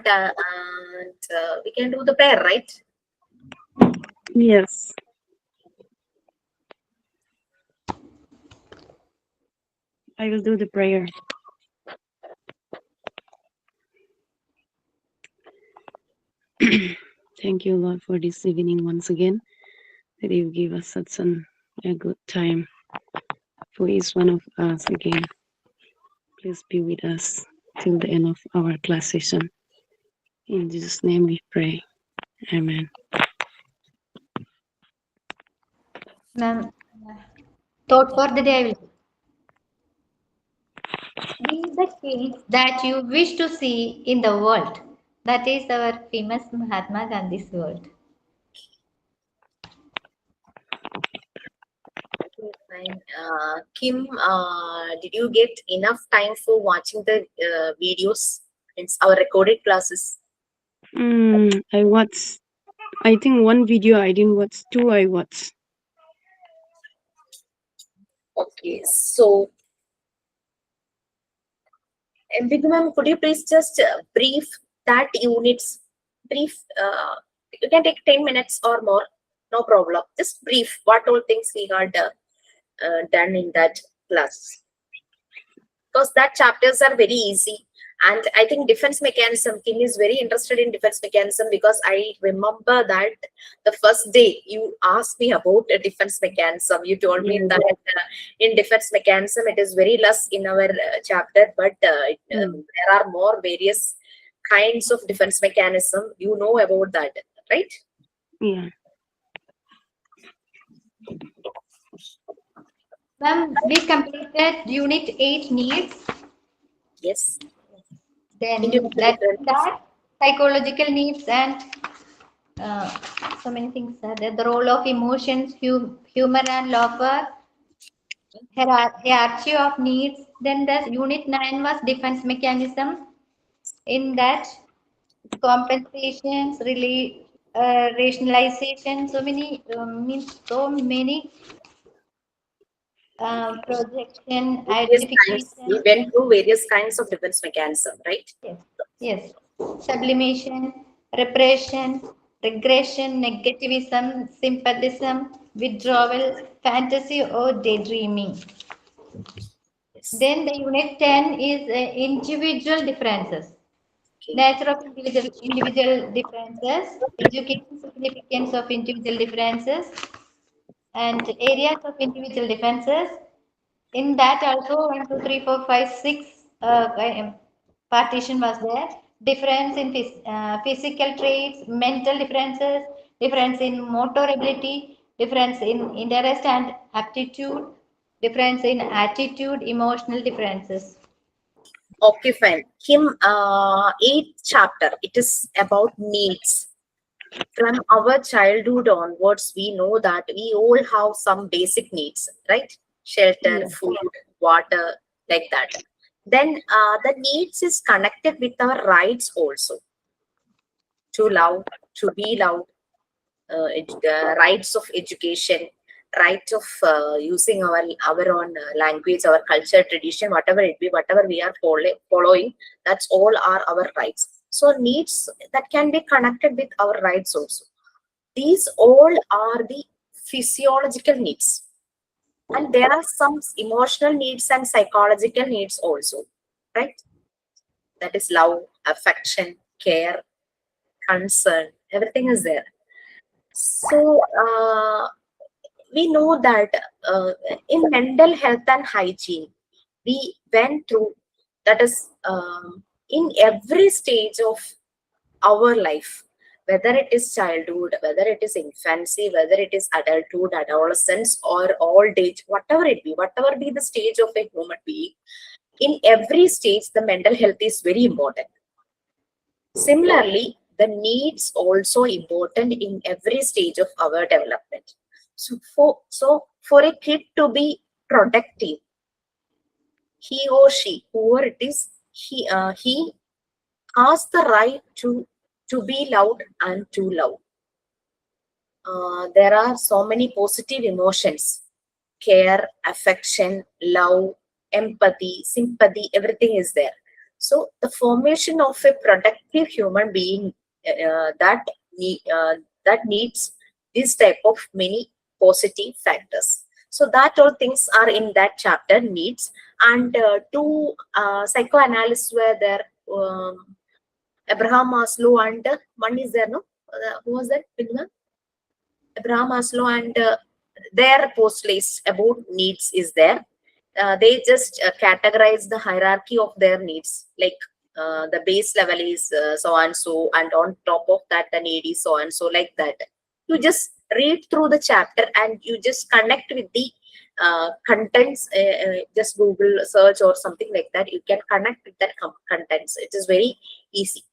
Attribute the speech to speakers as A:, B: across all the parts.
A: start and we can do the prayer, right?
B: Yes. I will do the prayer. Thank you, Lord, for this evening once again, that you give us such a good time for each one of us again. Please be with us till the end of our class session. In Jesus' name we pray. Amen.
C: Ma'am, thought for the day I will. Be the change that you wish to see in the world. That is our famous Mahatma Gandhi's word.
A: Okay, fine. Kim, did you get enough time for watching the videos? It's our recorded classes.
B: I watched, I think one video I didn't watch, two I watched.
A: Okay, so Big ma'am, could you please just brief that units? Brief. You can take 10 minutes or more. No problem. Just brief what all things we had done in that class. Because that chapters are very easy. And I think defense mechanism, Kim is very interested in defense mechanism because I remember that the first day you asked me about a defense mechanism. You told me that in defense mechanism, it is very less in our chapter, but there are more various kinds of defense mechanism. You know about that, right?
B: Yeah.
C: Ma'am, we completed Unit 8 needs.
A: Yes.
C: Then
A: Individual
C: that psychological needs and uh, so many things are there. The role of emotions, humor and laughter, hierarchy of needs. Then the Unit 9 was defense mechanism. In that, compensations, rationalization, so many means so many projection,
A: various kinds. We
C: identification.
A: went through various kinds of defense mechanism, right?
C: Yes, yes. Sublimation, repression, regression, negativism, sympathism, withdrawal, fantasy or daydreaming.
A: Yes.
C: Then the unit 10 is individual differences.
A: Okay.
C: Nature of individual differences, education significance of individual differences, and areas of individual differences. In that also 1, 2, 3, 4, 5, 6 partition was there. Difference in physical traits, mental differences, difference in motor ability, difference in interest and aptitude, difference in attitude, emotional differences.
A: Okay, fine. Kim, eighth chapter. It is about needs. From our childhood onwards, we know that we all have some basic needs, right? Shelter,
C: Yes.
A: food, water, like that. Then the needs is connected with our rights also. To love, to be loved, rights of education, right of using our own language, our culture, tradition, whatever it be, whatever we are following, that's all are our rights. So needs that can be connected with our rights also. These all are the physiological needs, and there are some emotional needs and psychological needs also, right? That is love, affection, care, concern, everything is there. So we know that in mental health and hygiene, we went through that is in every stage of our life, whether it is childhood, whether it is infancy, whether it is adulthood, adolescence, or old age, whatever be the stage of a human being, in every stage, the mental health is very important. Similarly, the needs also important in every stage of our development. So for a kid to be productive, he or she, whoever it is, he has the right to be loved and to love. There are so many positive emotions: care, affection, love, empathy, sympathy. Everything is there. So the formation of a productive human being that that needs this type of many positive factors. So that all things are in that chapter needs, and two psychoanalysts were there. Abraham Maslow and one is there, no? Who was that? Pinna? Abraham Maslow and their postulates about needs is there. They just categorize the hierarchy of their needs, like the base level is so and so, and on top of that the need is so and so, like that. You just read through the chapter and you just connect with the contents. Just Google search or something like that, you can connect with that contents. It is very easy.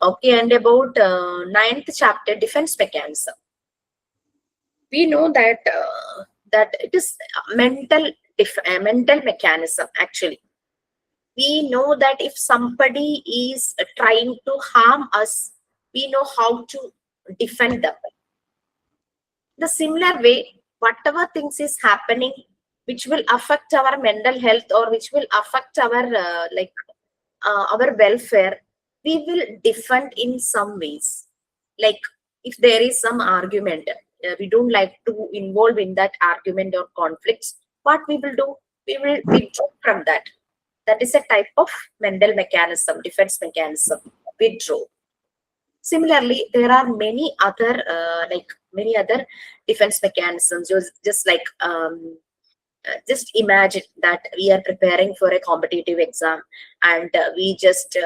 A: Okay, and about ninth chapter, defense mechanism. We know that that it is mental mechanism. Actually, we know that if somebody is trying to harm us, we know how to defend them. The similar way, whatever things is happening which will affect our mental health or which will affect our our welfare, we will defend in some ways. Like if there is some argument, we don't like to involve in that argument or conflicts, what we will do, we will withdraw from that. That is a type of mental mechanism, defense mechanism, withdraw. Similarly, there are many other defense mechanisms. Just like just imagine that we are preparing for a competitive exam, and we just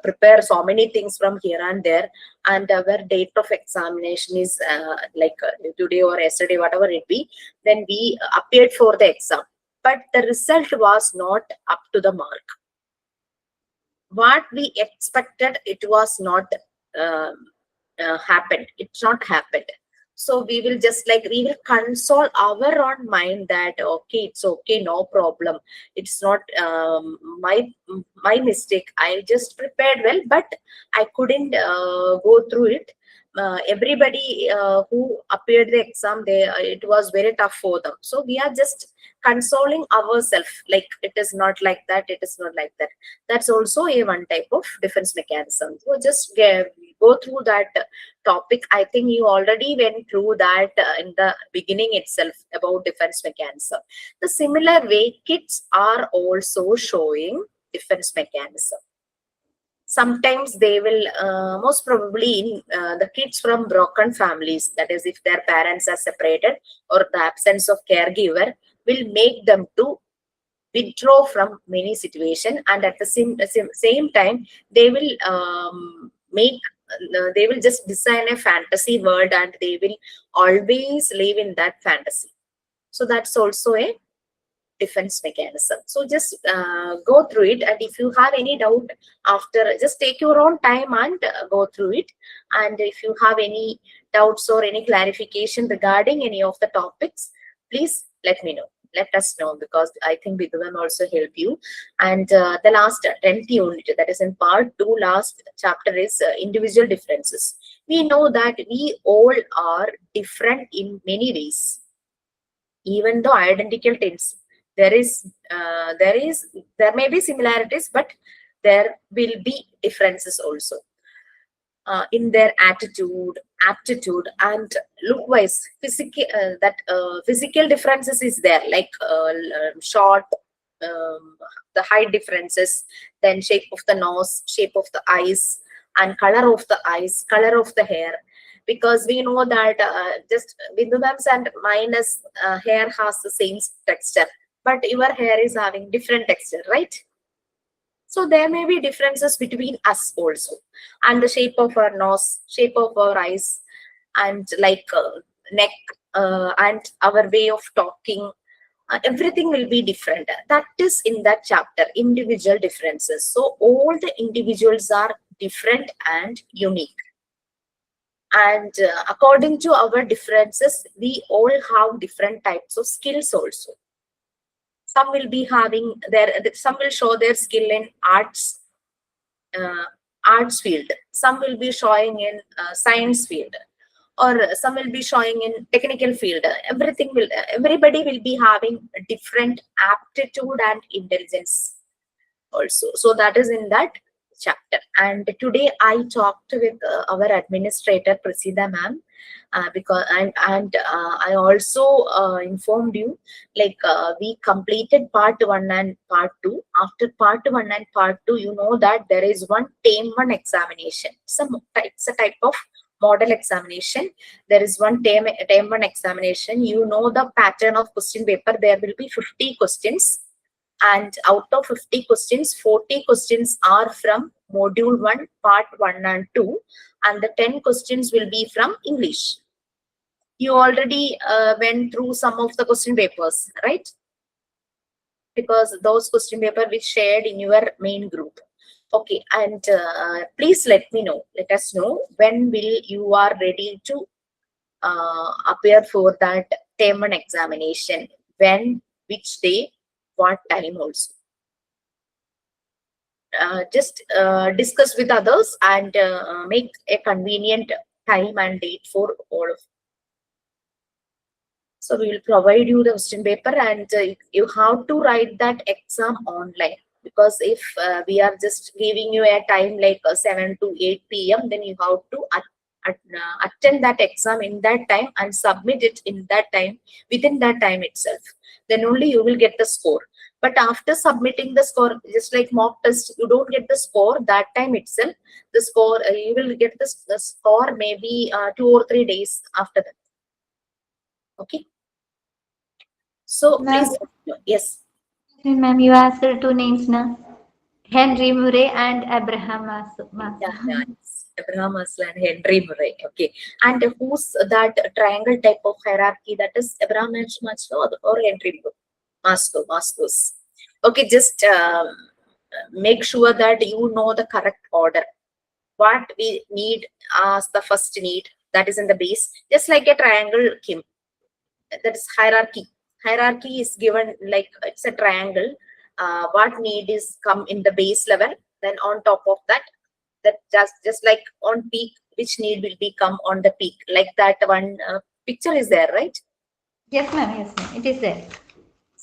A: prepare so many things from here and there, and our date of examination is today or yesterday, whatever it be. Then we appeared for the exam, but the result was not up to the mark. What we expected, it was not um, happened. It's not happened. So we will just we will console our own mind that okay, it's okay, no problem. It's not my mistake. I just prepared well, but I couldn't go through it. Everybody who appeared the exam, it was very tough for them. So we are just consoling ourselves, like it is not like that, it is not like that. That's also a one type of defense mechanism. So just go through that topic. I think you already went through that in the beginning itself about defense mechanism. The similar way, kids are also showing defense mechanism. Sometimes they will most probably in the kids from broken families, that is if their parents are separated or the absence of caregiver, will make them to withdraw from many situation, and at the same time they will they will just design a fantasy world, and they will always live in that fantasy. So that's also a defense mechanism. So just go through it, and if you have any doubt after, just take your own time and go through it. And if you have any doubts or any clarification regarding any of the topics, please let me know, let us know, because I think we will also help you. And the last 10th unit, that is in part 2, last chapter, is individual differences. We know that we all are different in many ways, even though identical twins. There may be similarities, but there will be differences also in their attitude, aptitude, and look wise. Physical differences is there, like short, the height differences, then shape of the nose, shape of the eyes, and color of the eyes, color of the hair. Because we know that just Bindudam's and minus hair has the same texture, but your hair is having different texture, right? So there may be differences between us also, and the shape of our nose, shape of our eyes, and neck, and our way of talking. Everything will be different. That is in that chapter, individual differences. So all the individuals are different and unique. And according to our differences, we all have different types of skills also. Some will be having some will show their skill in uh, arts field. Some will be showing in science field, or some will be showing in technical field. Everybody will be having a different aptitude and intelligence also. So that is in that chapter. And today I talked with our administrator Prasida ma'am, because I also informed you, like we completed part 1 and part 2. After part 1 and part 2, you know that there is one term 1 examination. It's a type of model examination. There is one term 1 examination. You know the pattern of question paper. There will be 50 questions, and out of 50 questions, 40 questions are from module 1 part 1 and 2, and the 10 questions will be from English. You already went through some of the question papers, right? Because those question paper which shared in your main group. Okay, and please let us know when will you are ready to appear for that term 1 examination, when, which day, what time also. Just discuss with others and make a convenient time and date for all of. So we will provide you the question paper, and you have to write that exam online, because if we are just giving you a time like 7 to 8 p.m., then you have to attend that exam in that time and submit it in that time, within that time itself. Then only you will get the score. But after submitting the score, just like mock test, you don't get the score that time itself. The score, you will get the score maybe 2 or 3 days after that. Okay. So
C: Ma'am,
A: please, yes.
C: ma'am, you asked two names now. Henry Murray and Abraham
A: Yeah,
C: Maslow.
A: yeah, it's Abraham Maslow and Henry Murray. Okay. And who's that triangle type of hierarchy? That is Abraham Maslow or Henry Maslow's. Okay, just make sure that you know the correct order. What we need as the first need, that is in the base, just like a triangle, Kim. That is hierarchy. Hierarchy is given like it's a triangle. What need is come in the base level, then on top of that, that just like on peak, which need will be come on the peak, like that one picture is there, right?
C: Yes, ma'am. Yes, ma'am. It is there.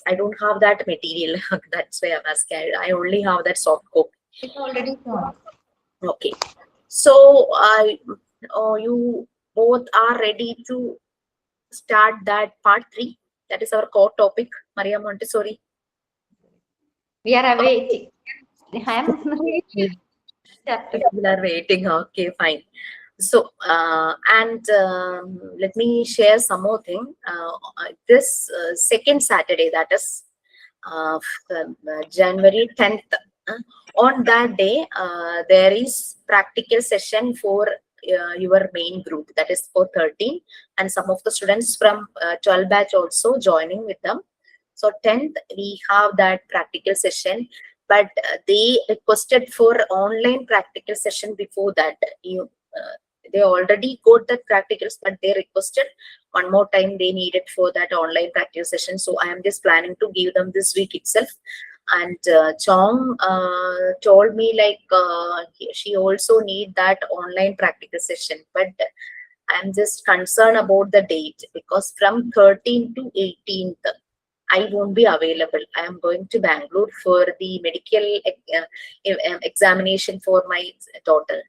A: I don't have that material. That's why I'm asking. I only have that soft copy.
C: It's already shown.
A: Okay, so you both are ready to start that part 3. That is our core topic, Maria Montessori.
C: We are
A: Okay.
C: awaiting. I am chapter.
A: People are waiting. Okay, fine. So, and let me share some more thing. This second Saturday, that is January 10th, on that day, there is practical session for your main group, that is for 13, and some of the students from 12 batch also joining with them. So 10th, we have that practical session, but they requested for online practical session before that. They already got the practicals, but they requested one more time they needed for that online practice session. So I am just planning to give them this week itself. And Chong told me like she also need that online practical session, but I'm just concerned about the date, because from 13th to 18th I won't be available. I am going to Bangalore for the medical examination for my daughter.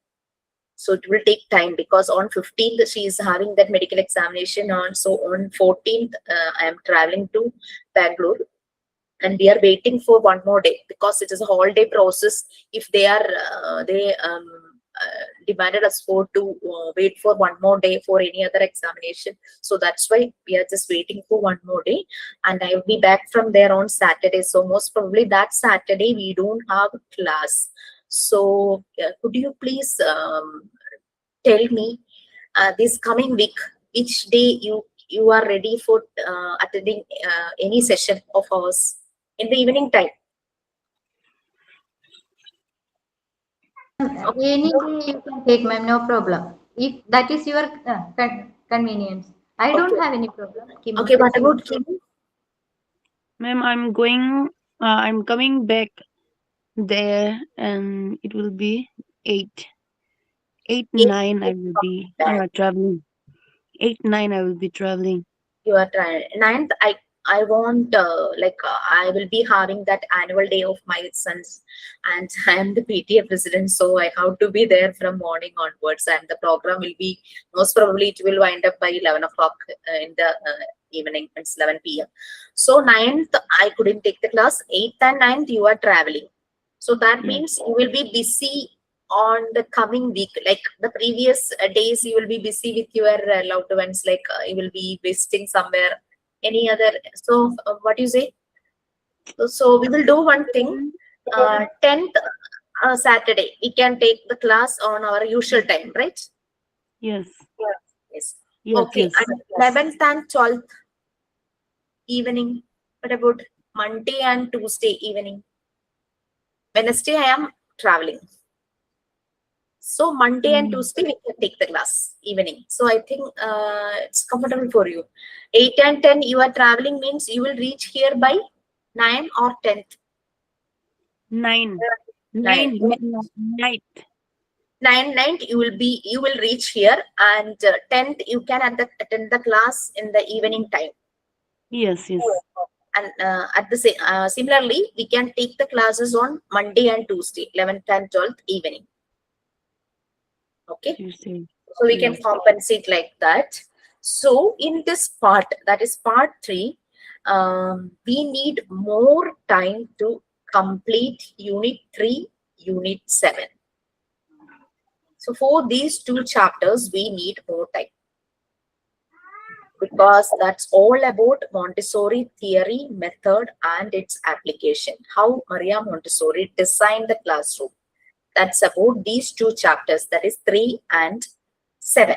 A: So it will take time, because on 15th she is having that medical examination on. So on 14th I am traveling to Bangalore, and we are waiting for one more day, because it is a whole day process. If they are they demanded us for to wait for one more day for any other examination, so that's why we are just waiting for one more day, and I will be back from there on Saturday. So most probably that Saturday we don't have class. So could you please tell me this coming week which day you are ready for attending any session of ours in the evening time? Okay.
C: Any day you can take, ma'am. No problem. If that is your convenience, I don't
A: Okay.
C: have any problem. Kim,
A: Okay. What
C: it's your.
A: about Kim?
B: Ma'am, I'm coming back there and it will be 8. 8, 9 I will be
A: Back.
B: traveling. 8, 9 I will be traveling.
A: You are trying ninth. I I want I will be having that annual day of my sons, and I am the PTA president, so I have to be there from morning onwards, and the program will be most probably it will wind up by 11 o'clock in the evening. It's 11 p.m. So ninth I couldn't take the class. Eighth and ninth you are traveling, so that
B: Yes.
A: means you will be busy on the coming week. Like the previous days, you will be busy with your loved ones. Like you will be visiting somewhere, any other. So what you say? So we will do one thing. 10th Saturday, we can take the class on our usual time, right?
B: Yes.
A: Yes.
B: Yes.
A: Okay.
B: Yes.
A: And 11th and 12th evening. What about Monday and Tuesday evening? Wednesday, I am traveling. So Monday and
B: Mm.
A: Tuesday we can take the class evening. So I think it's comfortable for you. 8 and 10 you are traveling means you will reach here by 9 or 10th.
B: 9.
A: 9.
B: 9 night.
A: 9 you will reach here, and 10th you can attend the class in the evening time.
B: Yes. Yes.
A: And at the same similarly we can take the classes on Monday and Tuesday, 11th and 12th evening. Okay.
B: Tuesday.
A: So we can
B: Yes.
A: compensate like that. So in this part, that is part 3, we need more time to complete unit 3, unit 7. So for these 2 chapters we need more time, because that's all about Montessori theory, method and its application, how Maria Montessori designed the classroom. That's about these 2 chapters, that is 3 and 7.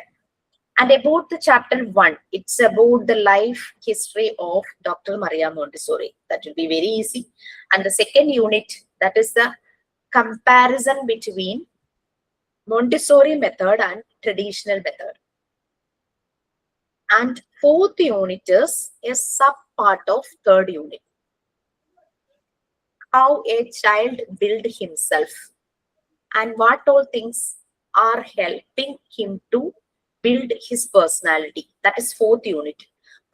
A: And about the chapter 1, it's about the life history of Dr. Maria Montessori. That will be very easy. And the second unit, that is the comparison between Montessori method and traditional method. And fourth unit is a sub part of third unit, how a child build himself and what all things are helping him to build his personality. That is fourth unit.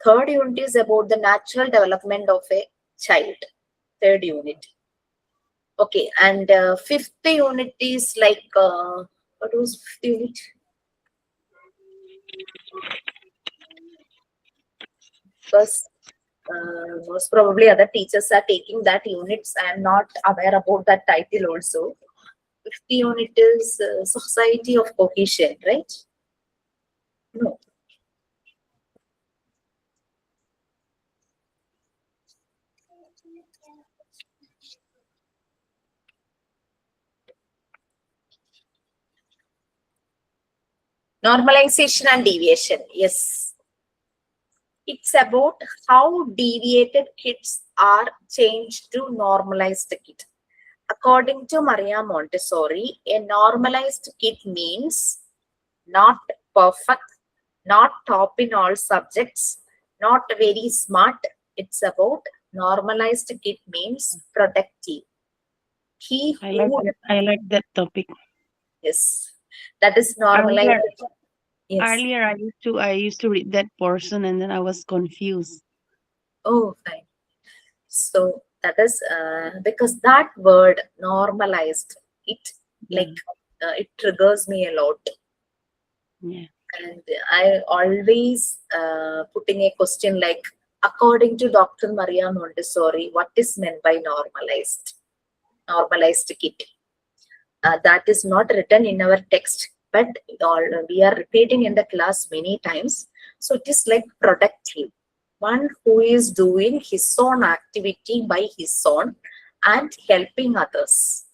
A: Third unit is about the natural development of a child. Third unit. Okay, and fifth unit is like what was fifth unit? Because most probably other teachers are taking that units. I am not aware about that title also. Fifth unit is society of cohesion, right? No. Normalization and deviation. Yes. It's about how deviated kids are changed to normalized kid. According to Maria Montessori, a normalized kid means not perfect, not top in all subjects, not very smart. It's about normalized kid means productive. He
B: I like
A: who,
B: that. I like that topic.
A: yes, that is normalized.
B: Earlier,
A: Yes.
B: earlier I used to read that portion and then I was confused.
A: Oh, fine. So that is because that word normalized, it
B: Yeah.
A: like it triggers me a lot.
B: Yeah.
A: And I always putting a question like, according to Dr. Maria Montessori, what is meant by normalized? Normalized kid. That is not written in our text, but we are repeating in the class many times. So it is like productive. One who is doing his own activity by his own and helping others.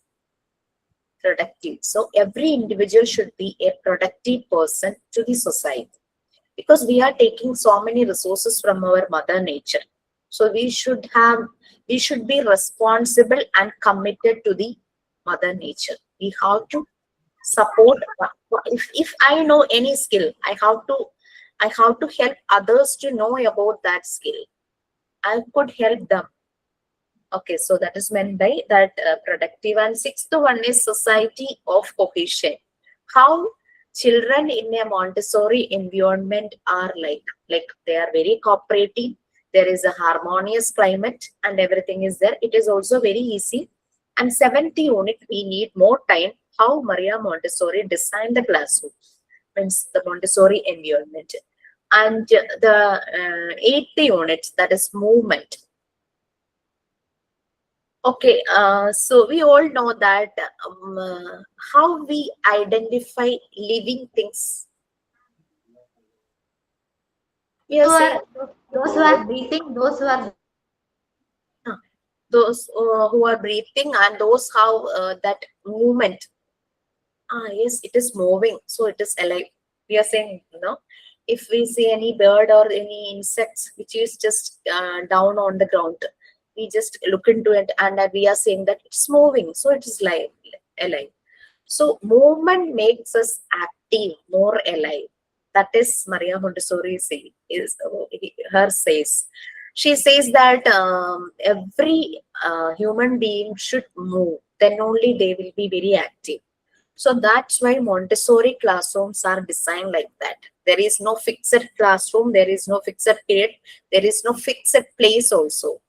A: Productive. So every individual should be a productive person to the society, because we are taking so many resources from our mother nature. So we should be responsible and committed to the mother nature. We have to support. If I know any skill, I have to help others to know about that skill. I could help them. Okay, so that is meant by that productive. And sixth one is society of cohesion. How children in a Montessori environment are like they are very cooperative, There is a harmonious climate and everything is there. It is also very easy. And 70 unit, we need more time. How Maria Montessori designed the classroom, means the Montessori environment. And the 80 units, that is movement. Okay, so we all know that how we identify living things. We are
C: Those
A: saying
C: those who are breathing, those who are
A: those who are breathing and those how that movement. Ah, yes, it is moving, so it is alive. We are saying, if we see any bird or any insects which is just down on the ground, we just look into it and we are saying that it's moving, so it is live, alive. So movement makes us active, more alive. That is Maria Montessori say, is her says. She says that every human being should move. Then only they will be very active. So that's why Montessori classrooms are designed like that. There is no fixed classroom. There is no fixed period. There is no fixed place also.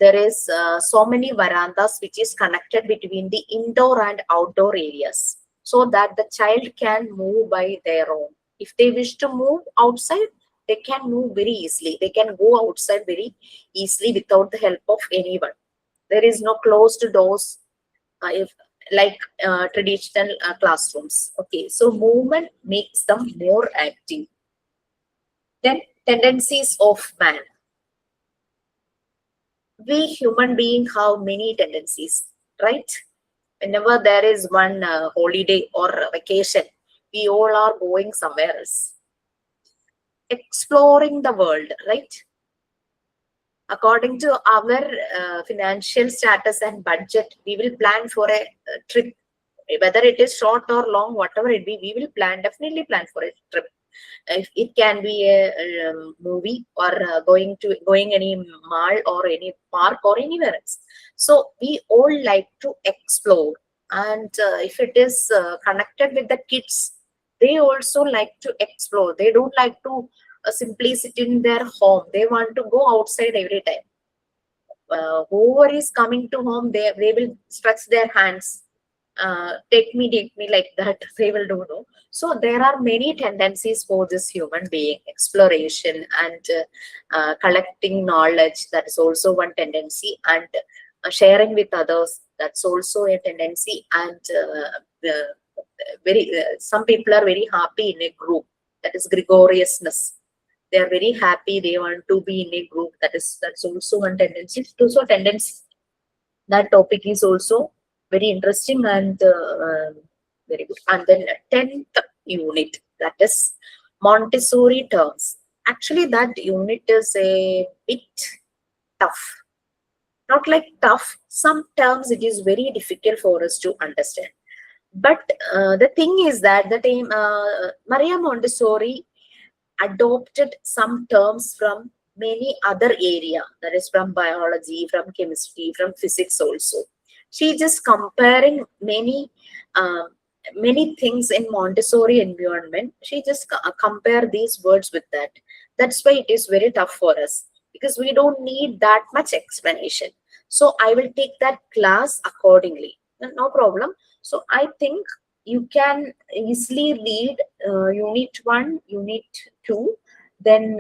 A: There is so many verandas which is connected between the indoor and outdoor areas, so that the child can move by their own. If they wish to move outside, they can move very easily. They can go outside very easily without the help of anyone. There is no closed doors, if like traditional classrooms. Okay, so movement makes them more active. Then tendencies of man. We human beings have many tendencies, right? Whenever there is one holiday or vacation, we all are going somewhere else, exploring the world, right? According to our financial status and budget, we will plan for a trip, whether it is short or long, whatever it be, we will plan, definitely plan for a trip. If it can be a movie or going any mall or any park or anywhere else. So we all like to explore, and if it is connected with the kids, they also like to explore. They don't like to simply sit in their home. They want to go outside every time. Whoever is coming to home, they will stretch their hands, take me, like that. They will do, no. So there are many tendencies for this human being: exploration and collecting knowledge, that is also one tendency, and sharing with others, that's also a tendency. And some people are very happy in a group, that is gregariousness. They are very happy, they want to be in a group, that's also one tendency. So tendency, that topic is also very interesting and very good. And then 10th unit, that is Montessori terms. Actually, that unit is a bit tough. Not like tough. Some terms it is very difficult for us to understand. But the thing is that the time Maria Montessori adopted some terms from many other area, that is from biology, from chemistry, from physics also. She just comparing uh, many things in Montessori environment. She just compare these words with that. That's why it is very tough for us, because we don't need that much explanation. So I will take that class accordingly, no problem. So I think you can easily read unit 1, unit 2, then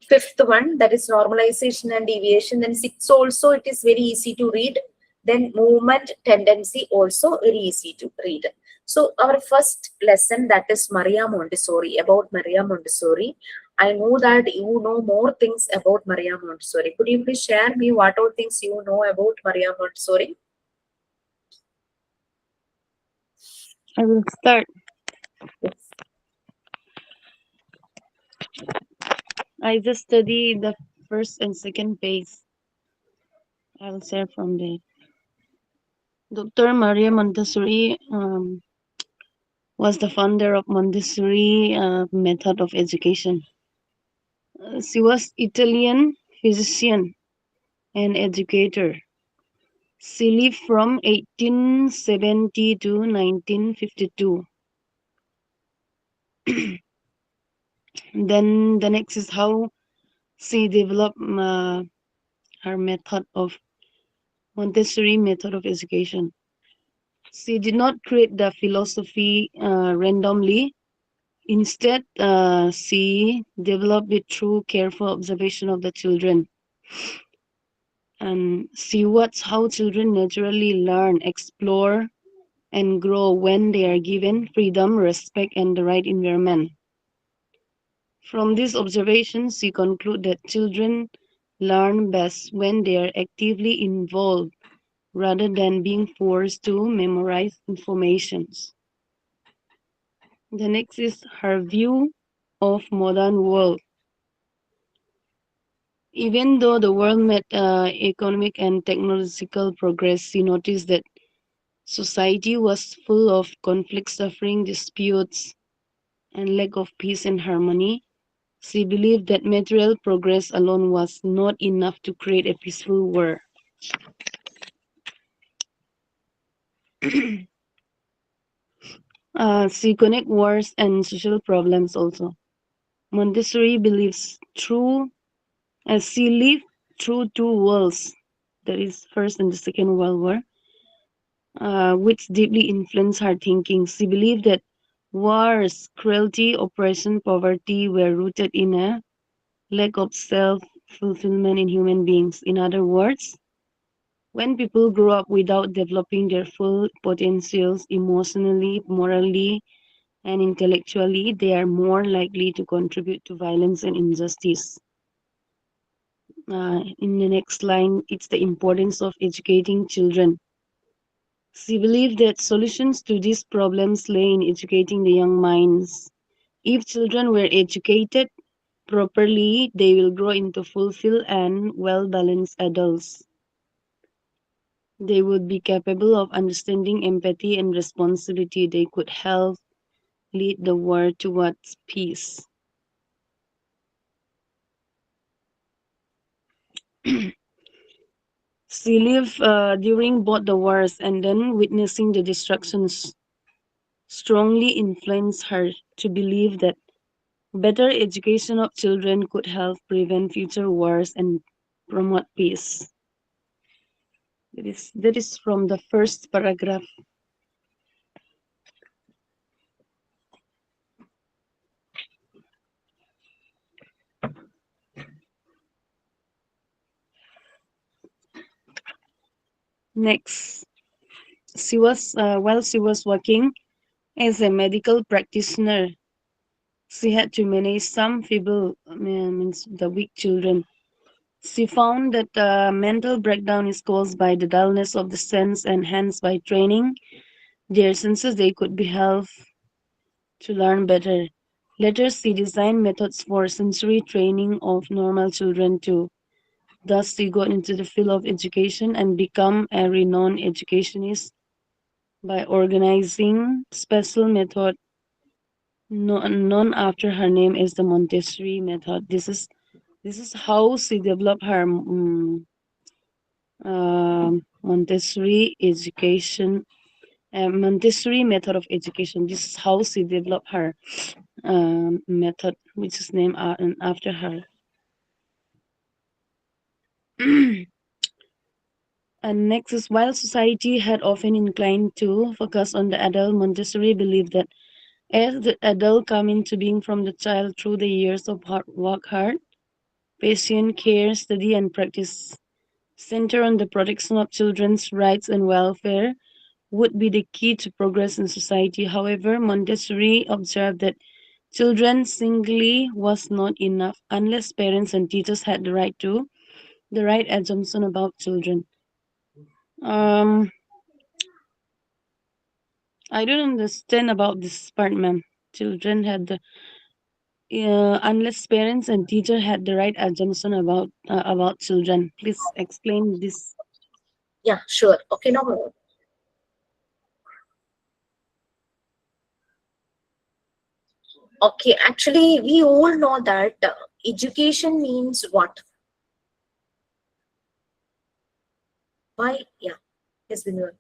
A: fifth one, that is normalization and deviation, then 6 also it is very easy to read, then movement tendency also very easy to read. So our first lesson, that is Maria Montessori, about Maria Montessori. I know that you know more things about Maria Montessori. Could you please share me what all things you know about Maria Montessori?
B: I will start.
A: Yes.
B: I just study the first and second page. I'll share from there. Dr. Maria Montessori was the founder of Montessori method of education. She was Italian physician and educator. She lived from 1870 to 1952. Then the next is how She developed her method of Montessori method of education. She did not create the philosophy randomly. Instead, she developed it through careful observation of the children. And she watched how children naturally learn, explore, and grow when they are given freedom, respect, and the right environment. From these observations, she concludes that children learn best when they are actively involved rather than being forced to memorize information. The next is her view of modern world. Even though the world made economic and technological progress, she noticed that society was full of conflict, suffering, disputes, and lack of peace and harmony. She believed that material progress alone was not enough to create a peaceful world. She connect wars and social problems also. Montessori believes true as she lived through two worlds, that is First and the Second World War, which deeply influenced her thinking. She believed that wars, cruelty, oppression, poverty were rooted in a lack of self-fulfillment in human beings. In other words, when people grow up without developing their full potentials emotionally, morally, and intellectually, they are more likely to contribute to violence and injustice. In the next line, it's the importance of educating children. She believed that solutions to these problems lay in educating the young minds. If children were educated properly, they will grow into fulfilled and well balanced adults. They would be capable of understanding empathy and responsibility. They could help lead the world towards peace. She lived during both the wars and then witnessing the destructions strongly influenced her to believe that better education of children could help prevent future wars and promote peace. That is from the first paragraph. Next, while she was working as a medical practitioner, she had to manage some feeble, means the weak children. She found that mental breakdown is caused by the dullness of the sense, and hence by training their senses they could be helped to learn better. Later, she designed methods for sensory training of normal children too. Thus, she got into the field of education and became a renowned educationist by organizing special method known after her name as the Montessori method. This is how she developed her Montessori education, Montessori method of education. This is how she developed her method, which is named after her. And next is while society had often inclined to focus on the adult, Montessori believed that as the adult come into being from the child through the years of hard, patient care, study, and practice, center on the protection of children's rights and welfare would be the key to progress in society. However, Montessori observed that children singly was not enough unless parents and teachers had the right assumption about children. Um, I don't understand about this part, ma'am. Children had the unless parents and teacher had the right assumption about children. Please explain this.
A: Yeah, sure. Okay, no problem. Okay, actually, we all know that education means what? Why? Yeah, yes, Vinod.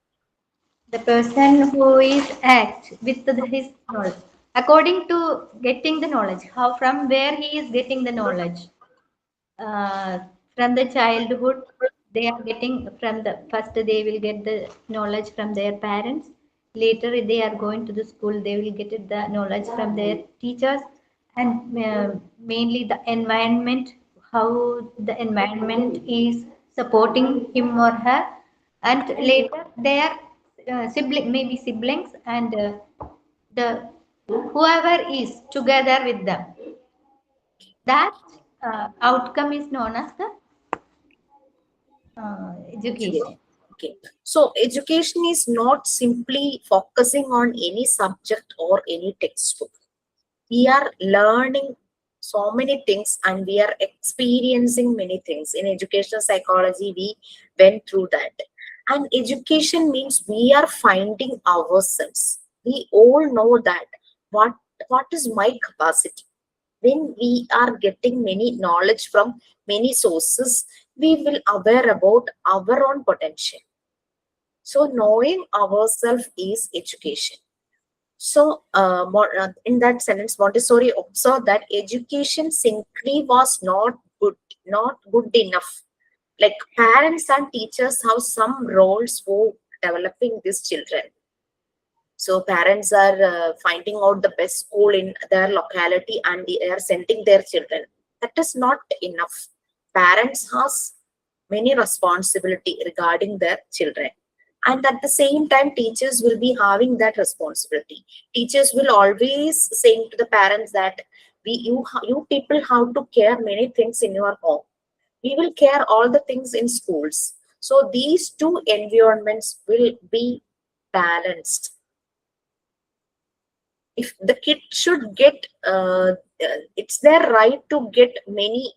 C: The person who is act with his knowledge according to getting the knowledge. How from where he is getting the knowledge. uh, from the childhood they are getting from the first they will get the knowledge from their parents. Later if they are going to the school they will get the knowledge from their teachers, and mainly the environment, how the environment is supporting him or her. And later their sibling, maybe siblings, and the whoever is together with them, that outcome is known as the education.
A: Education. Okay. So education is not simply focusing on any subject or any textbook. We are learning so many things and we are experiencing many things. In educational psychology, we went through that. And education means we are finding ourselves. We all know that what is my capacity. When we are getting many knowledge from many sources, we will aware about our own potential. So knowing ourselves is education. So, in that sentence, Montessori observed that education simply was not good enough. Like parents and teachers have some roles for developing these children. So parents are finding out the best school in their locality and they are sending their children. That is not enough. Parents has many responsibility regarding their children. And at the same time, teachers will be having that responsibility. Teachers will always saying to the parents that you people have to care many things in your home. We will care all the things in schools. So these two environments will be balanced. If the kid should get it's their right to get many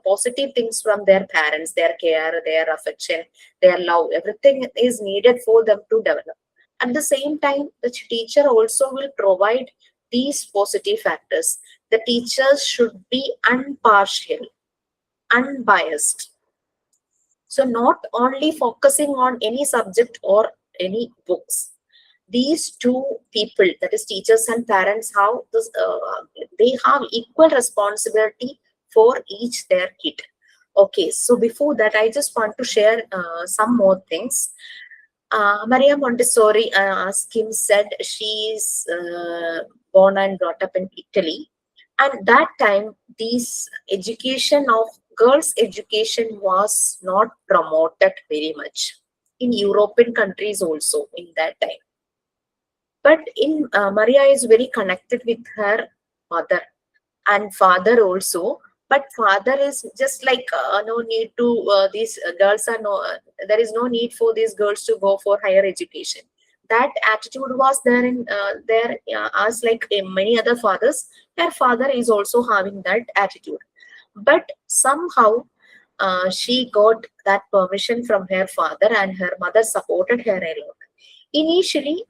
A: positive things from their parents, their care, their affection, their love, everything is needed for them to develop. At the same time, the teacher also will provide these positive factors. The teachers should be impartial, unbiased, so not only focusing on any subject or any books. These two people, that is teachers and parents, have this, they have equal responsibility for each their kid. Okay, so before that, I just want to share some more things. Maria Montessori, as Kim said, she's born and brought up in Italy. And that time, this education of girls' education was not promoted very much in European countries also in that time. But in Maria is very connected with her mother and father also. But father is just like no need to these girls are no there is no need for these girls to go for higher education. That attitude was there in there as like many other fathers. Her father is also having that attitude, but somehow she got that permission from her father and her mother supported her a lot. Initially,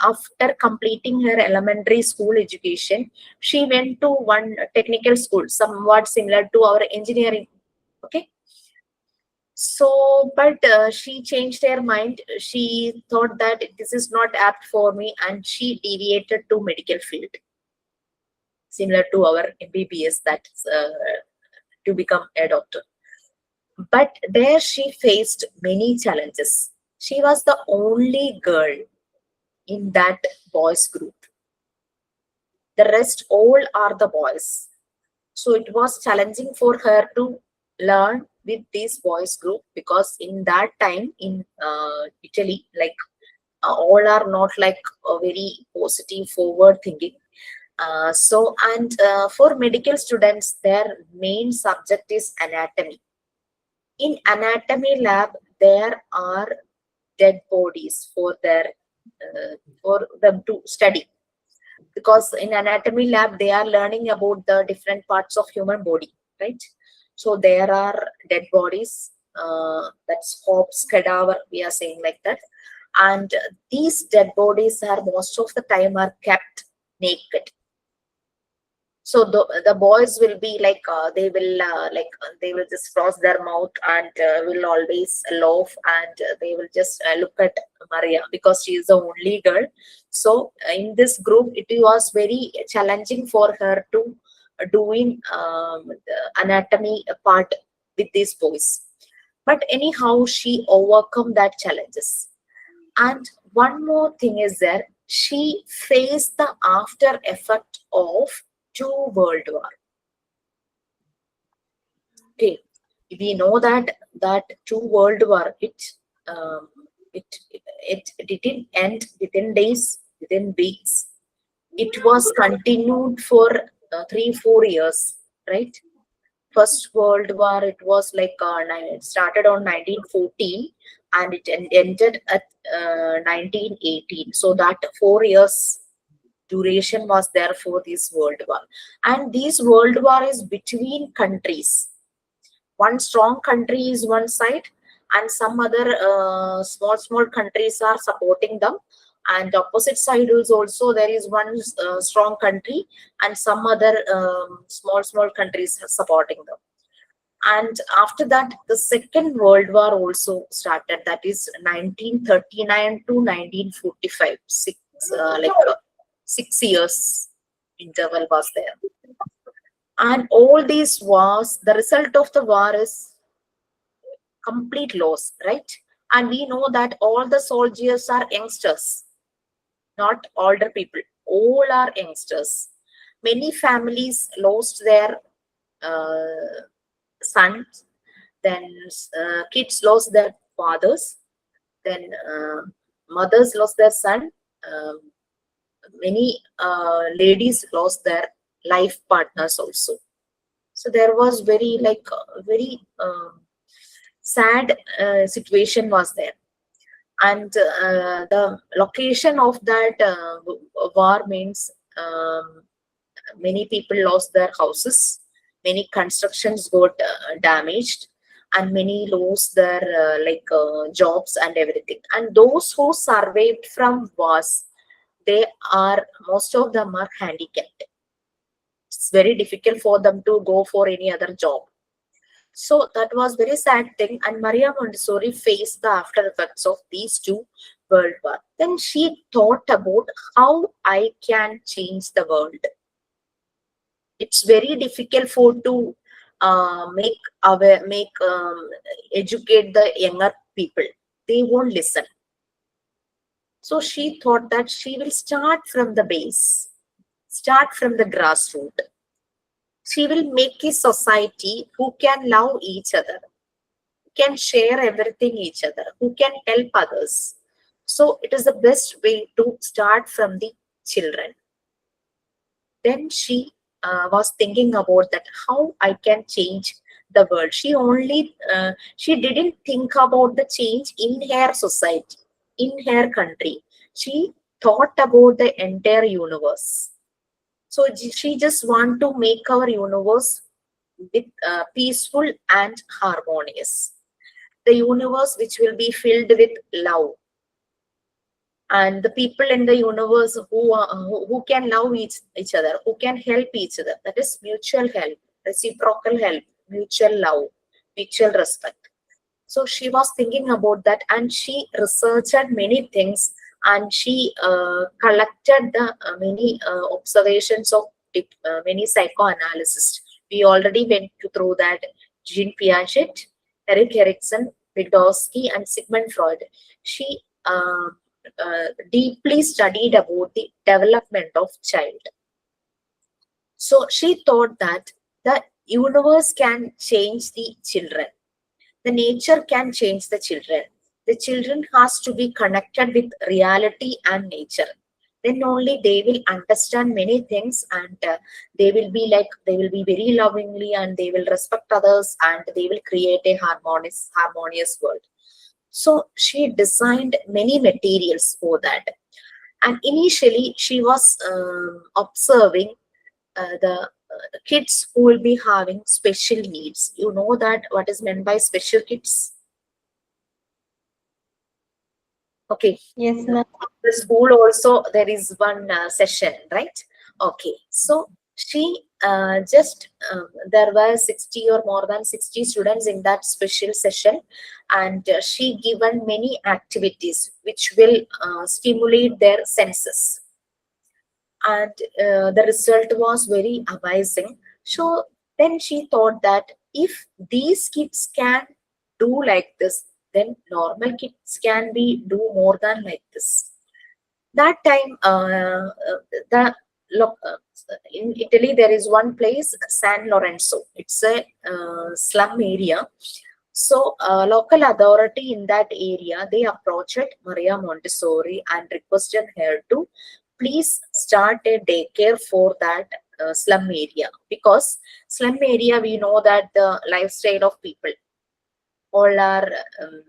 A: after completing her elementary school education, she went to one technical school, somewhat similar to our engineering. Okay. So, but she changed her mind. She thought that this is not apt for me, and she deviated to medical field, similar to our MBBS, that's to become a doctor. But there she faced many challenges. She was the only girl in that boys group. The rest all are the boys. So it was challenging for her to learn with this boys group, because in that time in Italy, like all are not like a very positive forward thinking. So and for medical students, their main subject is anatomy. In anatomy lab, there are dead bodies for them to study, because in anatomy lab they are learning about the different parts of human body, right? So there are dead bodies, that's corpse cadaver, we are saying like that. And these dead bodies are most of the time are kept naked. So the boys will be like they will just cross their mouth and will always laugh, and they will just look at Maria because she is the only girl. So in this group it was very challenging for her to doing the anatomy part with these boys. But anyhow, she overcome that challenges. And one more thing is that she faced the after effect of two world war. Okay, we know that two world war, um, it it didn't end within days, within weeks. It was continued for 3 4 years, right? First World War, it was like it started on 1914 and it ended at 1918. So that 4 years duration was there for this World War. And this World War is between countries. One strong country is one side, and some other small countries are supporting them. And opposite side is also there is one strong country, and some other small countries are supporting them. And after that, the Second World War also started. That is 1939 to 1945. 6 years interval was there. And all these wars, the result of the war is complete loss, right? And we know that all the soldiers are youngsters, not older people. All are youngsters. Many families lost their uh, sons, then kids lost their fathers, then mothers lost their son. Um, Many ladies lost their life partners also. So there was very sad situation was there. And the location of that war means many people lost their houses, many constructions got damaged, and many lost their jobs and everything. And those who survived from wars, they are, most of them are handicapped. It's very difficult for them to go for any other job. So that was very sad thing. And Maria Montessori faced the after effects of these two world war. Then she thought about how I can change the world. It's very difficult for to make educate the younger people. They won't listen. So she thought that she will start from the base, start from the grassroots. She will make a society who can love each other, can share everything each other, who can help others. So it is the best way to start from the children. Then she was thinking about that how I can change the world. She didn't think about the change in her society, in her country. She thought about the entire universe. So she just want to make our universe with peaceful and harmonious. The universe which will be filled with love, and the people in the universe who can love each other, who can help each other. That is mutual help, reciprocal help, mutual love, mutual respect. So she was thinking about that, and she researched many things, and she collected the many observations of many psychoanalysts. We already went through that: Jean Piaget, Erik Erikson, Vygotsky, and Sigmund Freud. She deeply studied about the development of child. So she thought that the universe can change the children, the nature can change the children. The children has to be connected with reality and nature. Then only they will understand many things, and they will be very lovingly, and they will respect others, and they will create a harmonious world. So she designed many materials for that. And initially she was observing the kids who will be having special needs. You know that what is meant by special kids? Okay.
C: Yes, ma'am.
A: The school also there is one session, right? Okay. So she just there were 60 or more than 60 students in that special session, and she given many activities which will stimulate their senses. And the result was very amazing. So then she thought that if these kids can do like this, then normal kids can be do more than like this. That time, the look, in Italy there is one place, San Lorenzo. It's a slum area. So local authority in that area, they approached Maria Montessori and requested her to please start a daycare for that slum area, because slum area, we know that the lifestyle of people all are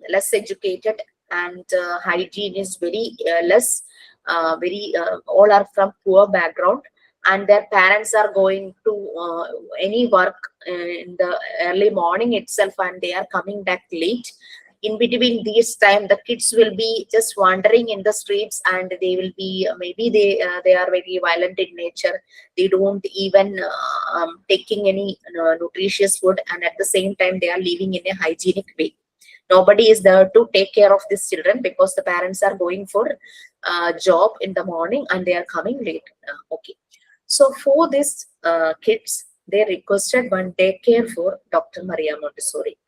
A: less educated, and hygiene is very less, very all are from poor background, and their parents are going to any work in the early morning itself, and they are coming back late. In between these time, the kids will be just wandering in the streets, and they will be maybe they are very violent in nature. They don't even taking any nutritious food, and at the same time they are living in a hygienic way. Nobody is there to take care of these children, because the parents are going for job in the morning and they are coming late. Okay, so for these kids, they requested one daycare for Dr. Maria Montessori.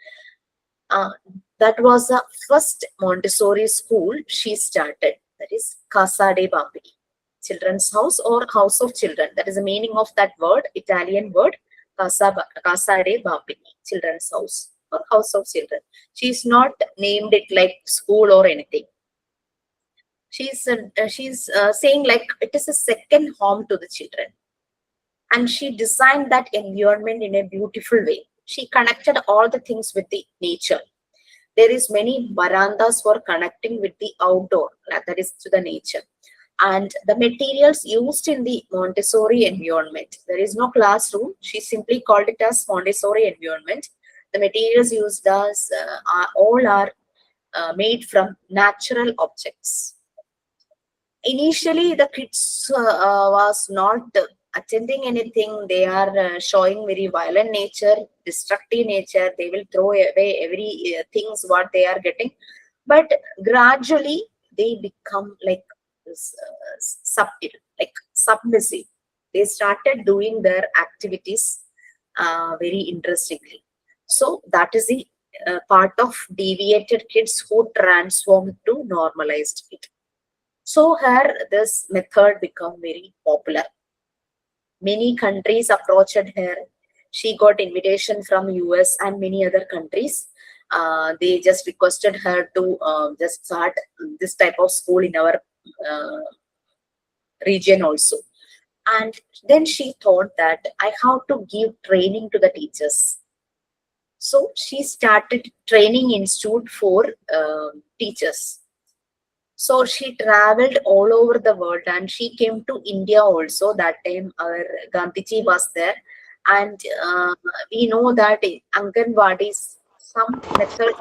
A: uh, that was the first Montessori school she started, that is Casa de Bambini, children's house or house of children. That is the meaning of that word, Italian word, Casa de Bambini, children's house or house of children. She's not named it like school or anything. She's saying like it is a second home to the children, and she designed that environment in a beautiful way. She connected all the things with the nature. There is many verandas for connecting with the outdoor, that is to the nature. And the materials used in the Montessori environment, there is no classroom. She simply called it as Montessori environment. The materials used as all are made from natural objects. Initially, the kids was not attending anything. They are showing very violent nature, destructive nature. They will throw away every things what they are getting, but gradually they become like subtle, like submissive. They started doing their activities very interestingly. So that is the part of deviated kids who transformed to normalized it. So here this method become very popular. Many countries approached her. She got invitation from US and many other countries. They just requested her to just start this type of school in our uh, region also. And then she thought that I have to give training to the teachers. So she started training institute for teachers. So she traveled all over the world, and she came to India also. That time our Gandhiji was there, and we know that in Anganwadis, some method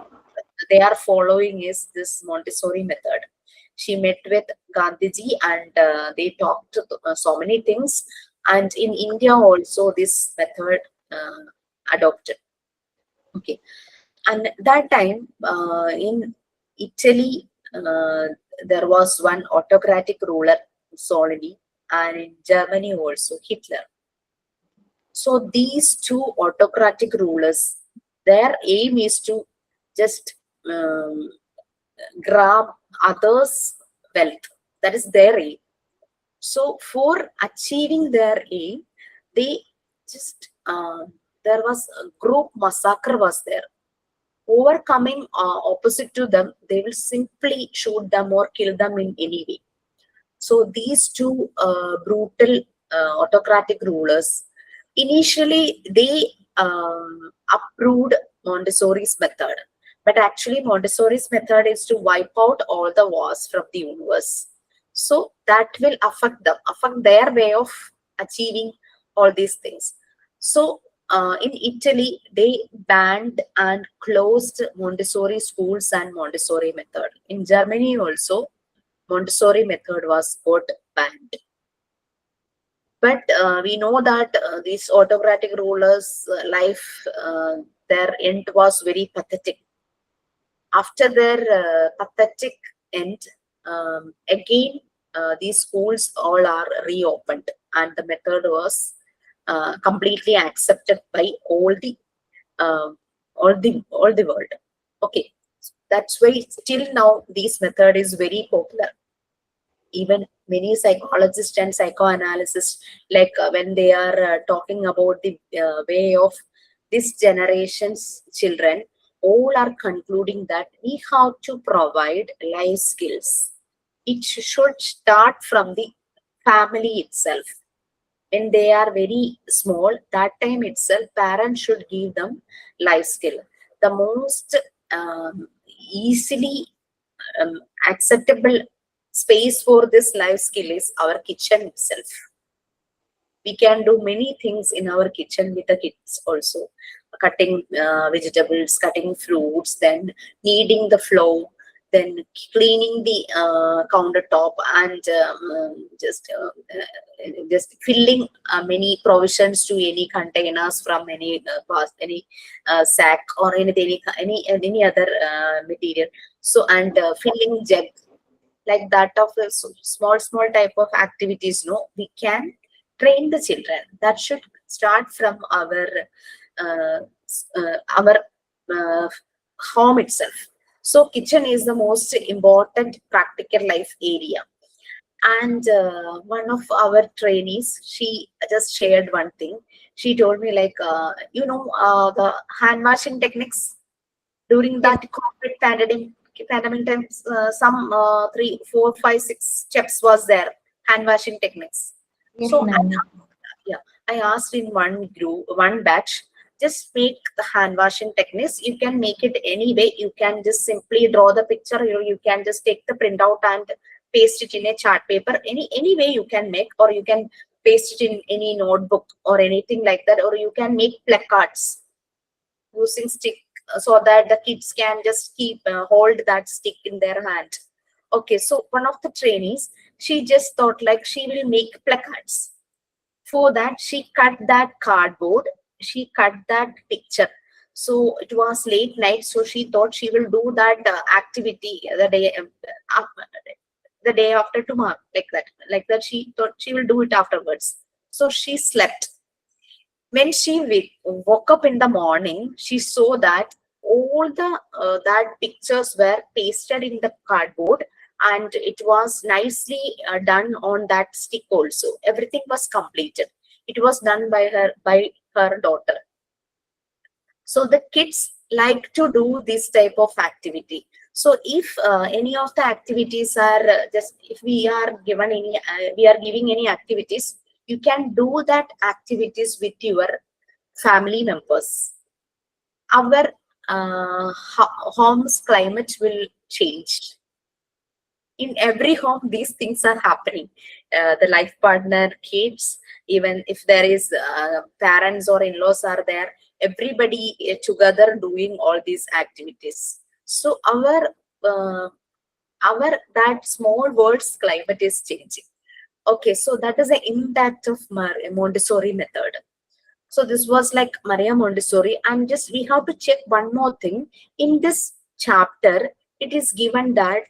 A: they are following is this Montessori method. She met with Gandhiji, and they talked so many things. And in India also, this method adopted. Okay, and that time in Italy, there was one autocratic ruler, Mussolini, and in Germany also Hitler. So these two autocratic rulers, their aim is to just um, grab others' wealth. That is their aim. So for achieving their aim, they just there was a group massacre was there. Overcoming opposite to them, they will simply shoot them or kill them in any way. So these two brutal autocratic rulers, initially they approved Montessori's method, but actually Montessori's method is to wipe out all the wars from the universe. So that will affect their way of achieving all these things. So in Italy, they banned and closed Montessori schools and Montessori method. In Germany also, Montessori method was got banned. But we know that these autocratic rulers' life, their end was very pathetic. After their pathetic end, again these schools all are reopened, and the method was completely accepted by uh, all the world. Okay, that's why still now this method is very popular. Even many psychologists and psychoanalysts, like when they are talking about the way of this generation's children, all are concluding that we have to provide life skills. It should start from the family itself. When they are very small, that time itself parents should give them life skill. The most easily um, acceptable space for this life skill is our kitchen itself. We can do many things in our kitchen with the kids also. Cutting vegetables, cutting fruits, then kneading the flour, then cleaning the countertop, and just filling many provisions to any containers from any sack or any other material. So, and filling jug, like that of the small type of activities, no, we can train the children. That should start from our uh, home itself. So kitchen is the most important practical life area. And one of our trainees, she just shared one thing. She told me, like, the hand washing techniques during
C: Yes,
A: that COVID pandemic times, some 3, 4, 5, 6 steps was there, hand washing techniques.
C: yes,
A: So
C: ma'am.
A: yeah, I asked in one batch, just make the hand washing techniques. You can make it any way. You can just simply draw the picture, or you can just take the printout and paste it in a chart paper. Any way you can make, or you can paste it in any notebook or anything like that, or you can make placards using stick, so that the kids can just keep hold that stick in their hand. Okay, so one of the trainees, she just thought like she will make placards. For that, she cut that cardboard, she cut that picture. So it was late night, so she thought she will do that activity the day after tomorrow, like that she thought she will do it afterwards. So she slept. When she woke up in the morning, she saw that all the that pictures were pasted in the cardboard, and it was nicely done on that stick also. Everything was completed. It was done by her daughter. So the kids like to do this type of activity. So if any of the activities are just, if we are giving any activities, you can do that activities with your family members. Our home's climate will change. In every home, these things are happening. The life partner, kids, even if there is parents or in-laws are there, everybody together doing all these activities. So uh, our that small world's climate is changing. Okay, so that is the impact of Montessori method. So this was like Maria Montessori. And just we have to check one more thing. In this chapter, it is given that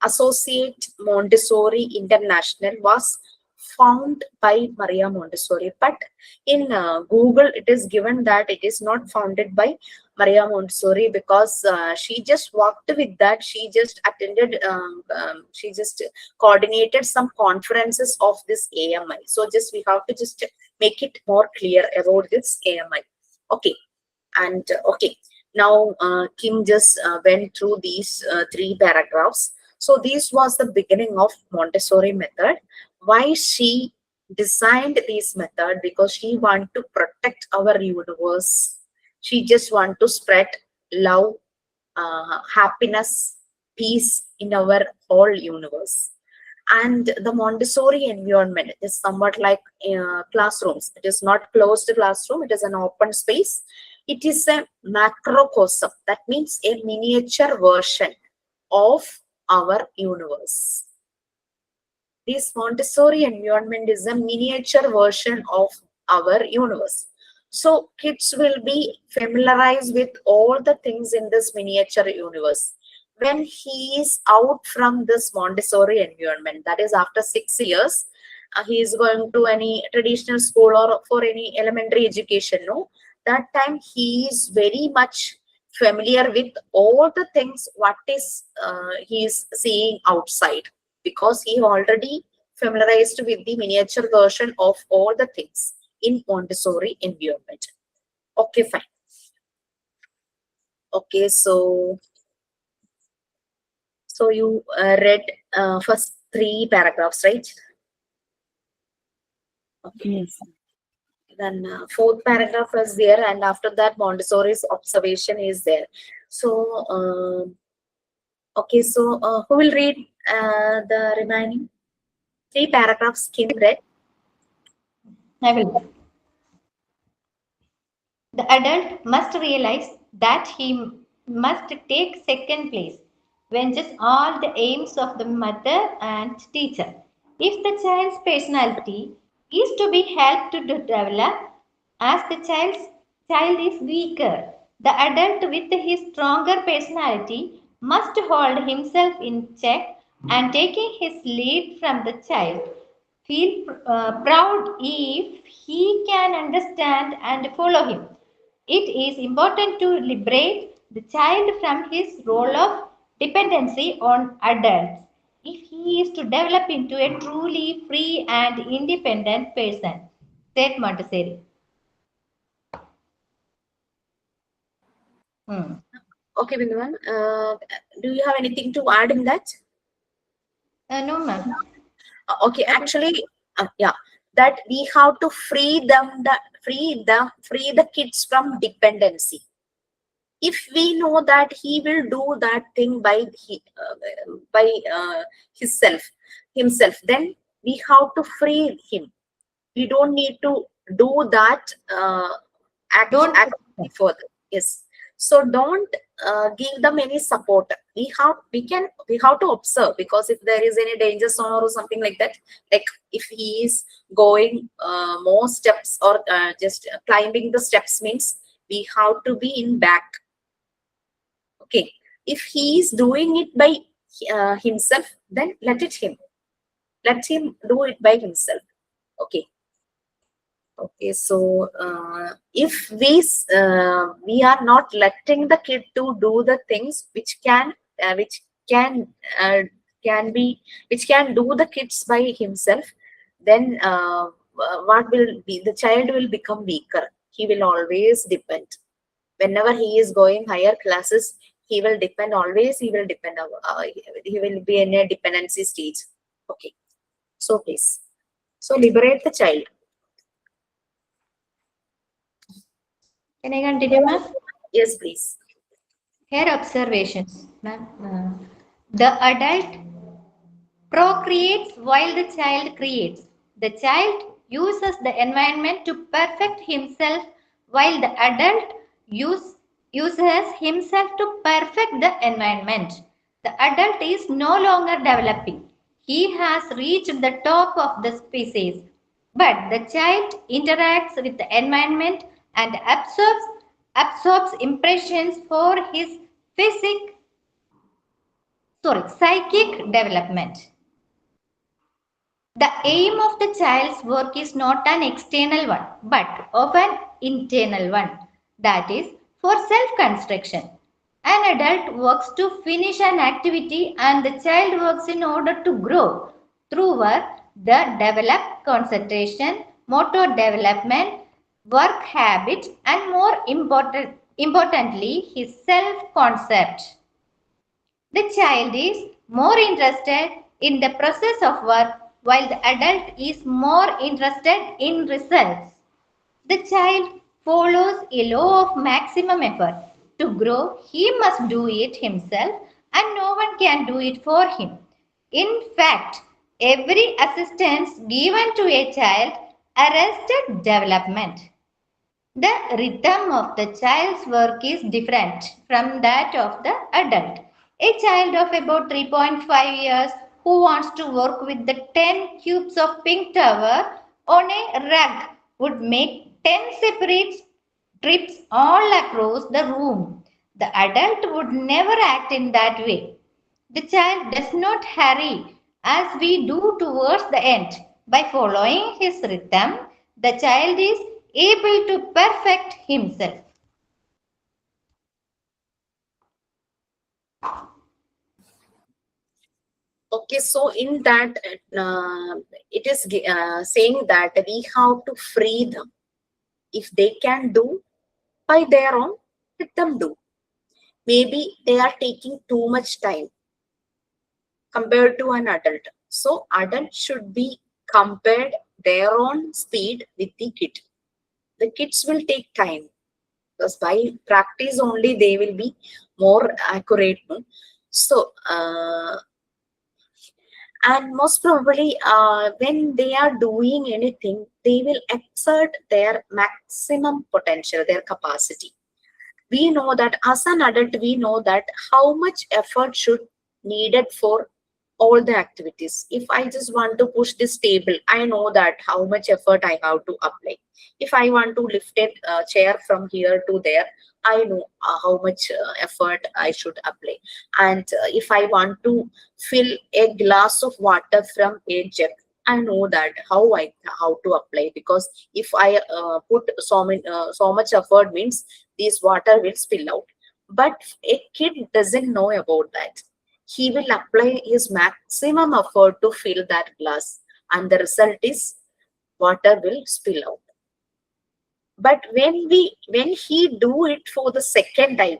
A: Associate Montessori International was found by Maria Montessori. But in Google, it is given that it is not founded by Maria Montessori, because she just worked with that. She just attended, she just coordinated some conferences of this AMI. So just we have to just make it more clear about this AMI. Okay, and okay, now Kim just went through these 3 paragraphs. So this was the beginning of Montessori method. Why she designed this method? Because she want to protect our universe. She just want to spread love, happiness, peace in our whole universe. And the Montessori environment is somewhat like classrooms. It is not closed classroom, it is an open space. It is a macrocosm, that means a miniature version of our universe. This Montessori environment is a miniature version of our universe. So kids will be familiarized with all the things in this miniature universe. When he is out from this Montessori environment, that is after 6 years, he is going to any traditional school or for any elementary education. No, that time he is very much familiar with all the things what is he is seeing outside, because he already familiarized with the miniature version of all the things in Montessori environment. Okay, fine. Okay, so you read first three paragraphs, right? Okay.
B: Yes.
A: Then fourth paragraph is there, and after that Montessori's observation is there. So okay, so who will read the remaining three paragraphs? Kim read.
C: I will. The adult must realize that he must take second place when just all the aims of the mother and teacher. If the child's personality is to be helped to develop as the child is weaker, the adult with his stronger personality must hold himself in check and taking his lead from the child feel proud if he can understand and follow him. It is important to liberate the child from his role of dependency on adults if he is to develop into a truly free and independent person, said Montessori. Hmm.
A: Okay, Binduan, do you have anything to add in that?
C: No, ma'am.
A: Okay, actually, yeah, that we have to free the kids from dependency. If we know that he will do that thing by himself himself, then we have to free him. We don't need to do that
C: Don't.
A: activity further. Yes, so don't give them any support. We have to observe, because if there is any danger zone or something like that, like if he is going more steps or just climbing the steps, means we have to be in back. Okay, if he is doing it by himself, then let him do it by himself. Okay. Okay, so if we are not letting the kid to do the things which can uh, can be which can do the kids by himself, then what will be, the child will become weaker. He will always depend. Whenever he is going higher classes, he will depend always. He will depend. He will be in a dependency stage. Okay, so please, so liberate the child.
C: Can I continue, ma'am?
A: Yes, please.
C: Here observations, ma'am. The adult procreates while the child creates. The child uses the environment to perfect himself while the adult uses himself to perfect the environment. The adult is no longer developing. He has reached the top of the species. But the child interacts with the environment and absorbs impressions for his psychic development. The aim of the child's work is not an external one, but of an internal one, that is, for self-construction. An adult works to finish an activity and the child works in order to grow. Through work, the develop concentration, motor development, work habit, and importantly, his self-concept. The child is more interested in the process of work while the adult is more interested in results. The child follows a law of maximum effort. To grow, he must do it himself and no one can do it for him. In fact, every assistance given to a child arrested development. The rhythm of the child's work is different from that of the adult. A child of about 3.5 years who wants to work with the 10 cubes of pink tower on a rug would make 10 separate trips all across the room. The adult would never act in that way. The child does not hurry as we do towards the end. By following his rhythm, the child is able to perfect himself.
A: Okay, so in that, it is saying that we have to free them. If they can do by their own, let them do. Maybe they are taking too much time compared to an adult. So adult should be compared their own speed with the kid. The kids will take time because by practice only they will be more accurate. No? So and most probably when they are doing anything, they will exert their maximum potential, their capacity. We know that as an adult, we know that how much effort should needed for all the activities. If I just want to push this table, I know that how much effort I have to apply. If I want to lift a chair from here to there, I know how much effort I should apply. And if I want to fill a glass of water from a jug, I know that how to apply, because if I put so much effort means this water will spill out. But a kid doesn't know about that. He will apply his maximum effort to fill that glass, and the result is water will spill out. But when he do it for the second time,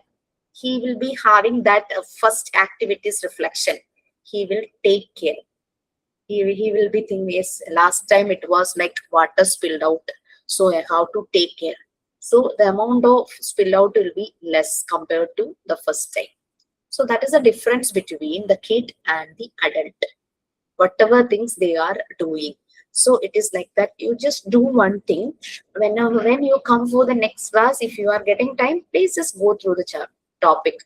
A: he will be having that first activities reflection. He will take care. He will be thinking, yes, last time it was like water spilled out, so I have to take care. So the amount of spill out will be less compared to the first time. So that is the difference between the kid and the adult, whatever things they are doing. So it is like that. You just do one thing. When you come for the next class, if you are getting time, please just go through the topic.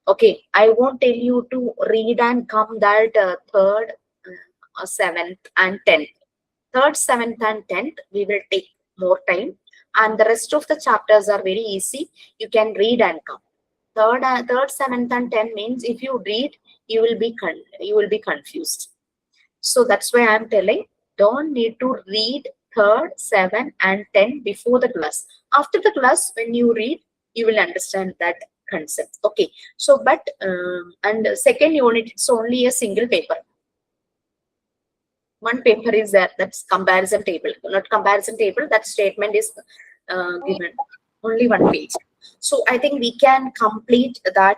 A: Okay, I won't tell you to read and come that third, seventh, and 10th. Third, seventh, and 10th, we will take more time. And the rest of the chapters are very easy. You can read and come. Third, seventh, and 10th means if you read, you will be confused. So that's why I'm telling, don't need to read third, 7, and 10 before the class. After the class, when you read, you will understand that concept. Okay. So, but and second unit, it's only a single paper. One paper is there, that's comparison table, not comparison table, that statement is given only one page. So I think we can complete that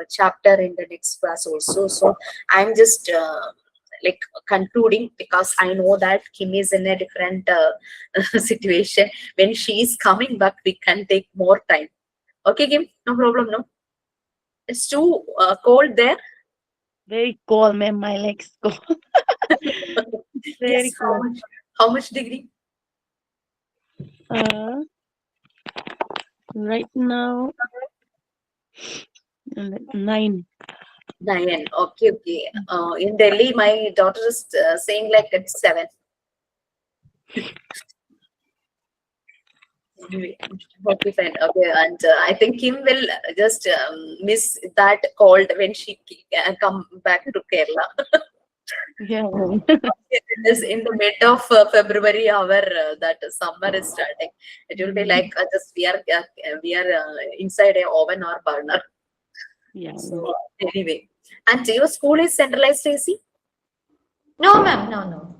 A: chapter in the next class also. So I'm just like concluding, because I know that Kim is in a different situation. When she is coming back, we can take more time. Okay, Kim, no problem. No, it's too cold there.
B: Very cold, ma'am. My legs cold.
A: Yes,
B: Very cold.
A: how much degree?
B: Uh, right now, 9.
A: 9. Okay, okay. In Delhi, my daughter is saying like it's 7. Anyway, okay, fine. Okay, and I think Kim will just miss that cold when she come back to Kerala.
B: Yeah.
A: It is in the mid of February, our that summer is starting. It will be like just we are inside a oven or burner.
B: Yeah.
A: So anyway, and your school is centralized AC?
C: No, ma'am, no, no.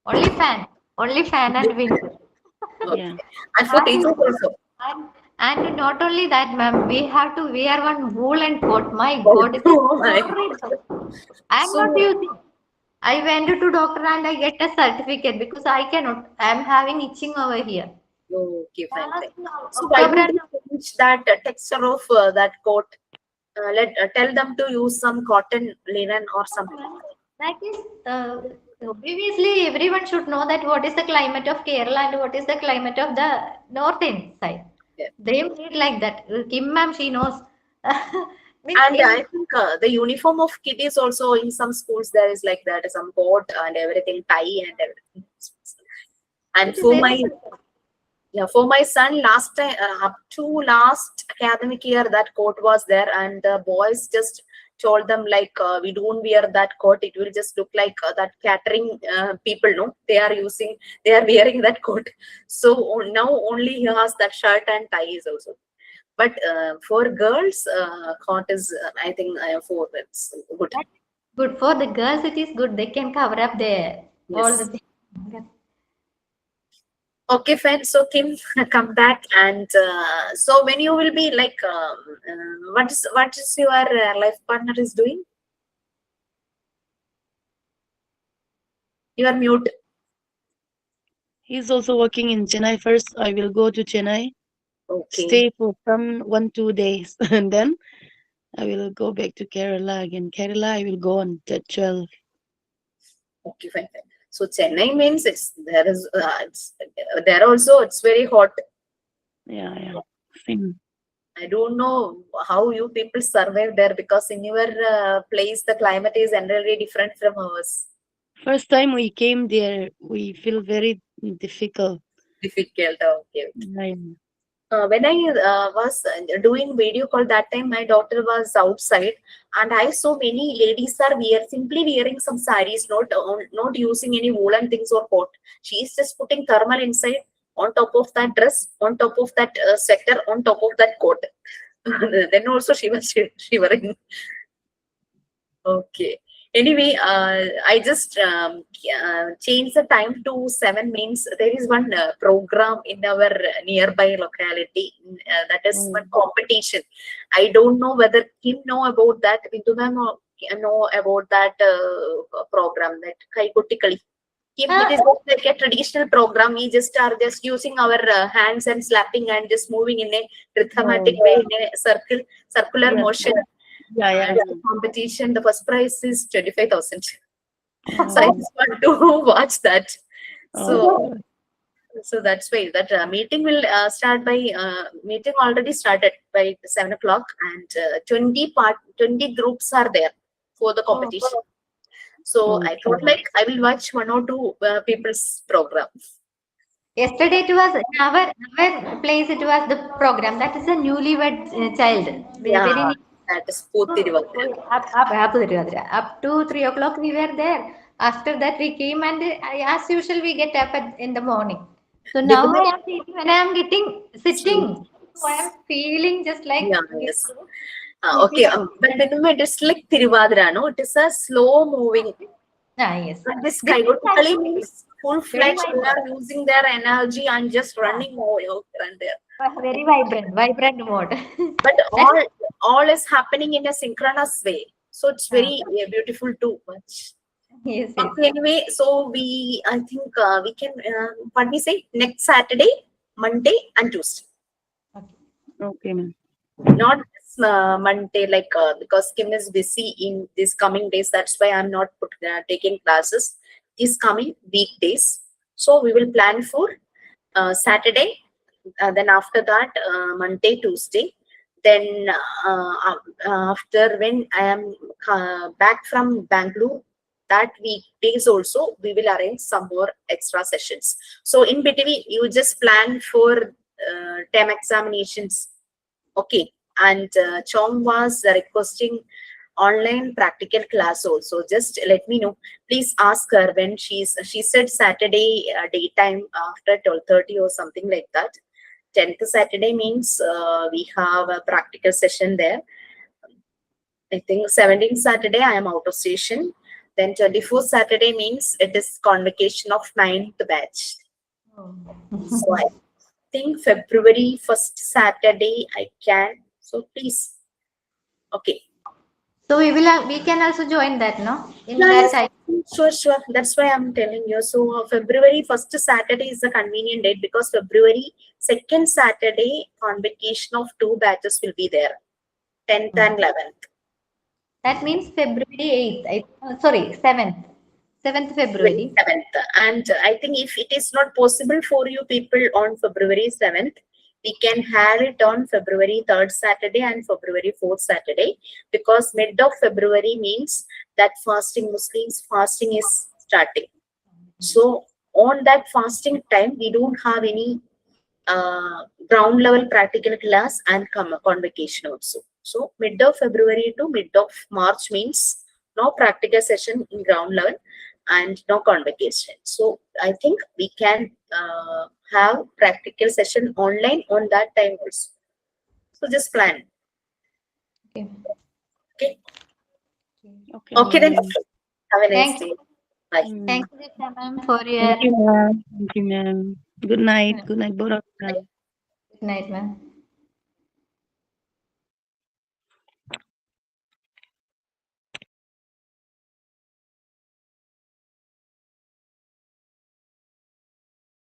C: Only fan. Only fan and wind.
B: Yeah.
A: Okay. And for
C: And,
A: teachers also.
C: and, and not only that, ma'am, we have to wear one woolen coat. My
A: Oh,
C: God, it is
A: oh my.
C: horrible. I'm not
A: So,
C: using. I went to doctor and I get a certificate because I cannot. I'm having itching over here.
A: okay, fine, fine.
C: Last
A: So why
C: October
A: don't
C: and
A: you change that texture of that coat? Tell them to use some cotton linen or something.
C: that is previously everyone should know that what is the climate of Kerala and what is the climate of the northern side.
A: Yeah.
C: They made like that. Kim ma'am, she knows. Means
A: And
C: in
A: I think the uniform of kid is also in some schools there is like that, some coat and everything, tie and everything. And
C: it's very
A: for my son, last time up to last academic year, that coat was there, and the boys just told them like we don't wear that coat, it will just look like that catering people, no, they are wearing that coat. So now only he has that shirt and tie is also. But for girls, coat is I think for it's good.
C: That's good for the girls. It is good. They can cover up their all the
A: Yes.
C: things.
A: Okay, fine. So Kim, come back and so when you will be like, what is your life partner is doing? You are mute.
B: He's also working in Chennai. First, I will go to Chennai,
A: Okay.
B: stay for some 1 2 days, and then I will go back to Kerala again. Kerala, I will go on the 12.
A: Okay, fine, fine. So Chennai means it's there also it's very hot.
B: Yeah, yeah. Same.
A: I don't know how you people survive there because in your place the climate is entirely different from ours.
B: First time we came there, we feel very difficult.
A: Difficult. Okay.
B: Yeah,
A: When I was doing video call that time, my daughter was outside, and I saw many ladies are simply wearing some saris, not using any woolen things or coat. She is just putting thermal inside on top of that dress, on top of that sweater, on top of that coat. Then also she was shivering. Okay. Anyway, I just changed the time to 7 means there is one program in our nearby locality that is
B: yeah.
A: one competition. I don't know whether Kim know about that. Bindu ma'am know about that program that Kaikutikali. Kim, it
C: Ah,
A: is not like a traditional program. We just are just using our hands and slapping and just moving in a rhythmatic
B: Oh,
A: way in a circular
B: yes.
A: motion.
B: Yeah, yeah,
A: And
B: yeah.
A: the competition, the first prize is 25,000. So I
B: Oh,
A: just want to watch that. So,
B: oh,
A: so that's why that meeting will start by meeting already started by 7 o'clock, and 20 groups are there for the
C: oh.
A: competition. So I thought
B: okay.
A: like I will watch 1 or 2 people's program.
C: Yesterday it was in our place. It was the program. That is a newlywed child.
A: Yeah,
C: Very new.
A: that is Poothirivandana.
C: Up to 3 o'clock we were there. After that we came and as usual we get up in the morning. So now
A: Bindu
C: I am sitting when I am getting sitting.
A: ma'am,
C: So I am feeling just like
A: yeah, yes. Okay,
C: sleepy.
A: but Bindu ma'am, it is like Tiruvadra, no? It is a slow moving.
C: Ah, yes.
A: And this
C: This is
A: kaigotically means
C: very
A: full-fledged. They
C: vibrant.
A: are using their energy and just
C: Yeah.
A: running over here and there.
C: Very vibrant mode.
A: But
C: That is,
A: all is happening in a synchronous way. So it's
C: ah,
A: very beautiful to watch.
C: yes, yes.
A: Okay, anyway, so I think we can, what we say, next Saturday, Monday, and Tuesday.
C: Okay.
B: Okay, ma'am.
A: Not this Monday, like because Kim is busy in these coming days. That's why I'm not taking classes these coming weekdays. So we will plan for Saturday, then after that Monday, Tuesday. Then after when I am back from Bangalore, that weekdays also we will arrange some more extra sessions. So in between, you just plan for term examinations. Okay. And Chong was requesting online practical class also. Just let me know. Please ask her when she said Saturday daytime after 12:30 or something like that. 10th Saturday means we have a practical session there. I think 17th Saturday I am out of station. Then 24th Saturday means it is convocation of 9th batch. So I think February 1st Saturday I can. So please. Okay.
C: So we can also join that, no? In
A: Yeah,
C: that
A: yes,
C: time.
A: sure, sure. That's why I'm telling you. So February 1st Saturday is a convenient date because February 2nd Saturday convocation of 2 batches will be there, 10th and 11th.
C: That means February 8th. Sorry, 7th. 7th February.
A: 7th. And I think if it is not possible for you people on February 7th, we can have it on February 3rd Saturday and February 4th Saturday, because mid of February means that Muslims fasting is starting. So on that fasting time, we don't have any ground level practical class and convocation also. So mid of February to mid of March means no practical session in ground level and no convocation. So I think we can have practical session online on that time also. So just plan.
C: Okay.
A: Okay.
B: Okay,
A: Okay then.
B: ma'am.
A: Have a nice
C: Thank
A: day.
C: you.
A: Bye.
B: Mm.
C: Thank you, Jisha ma'am, for
B: Thank
C: your
B: you, ma'am. Thank you, ma'am. Good night. Good night, both of you.
C: good night, ma'am.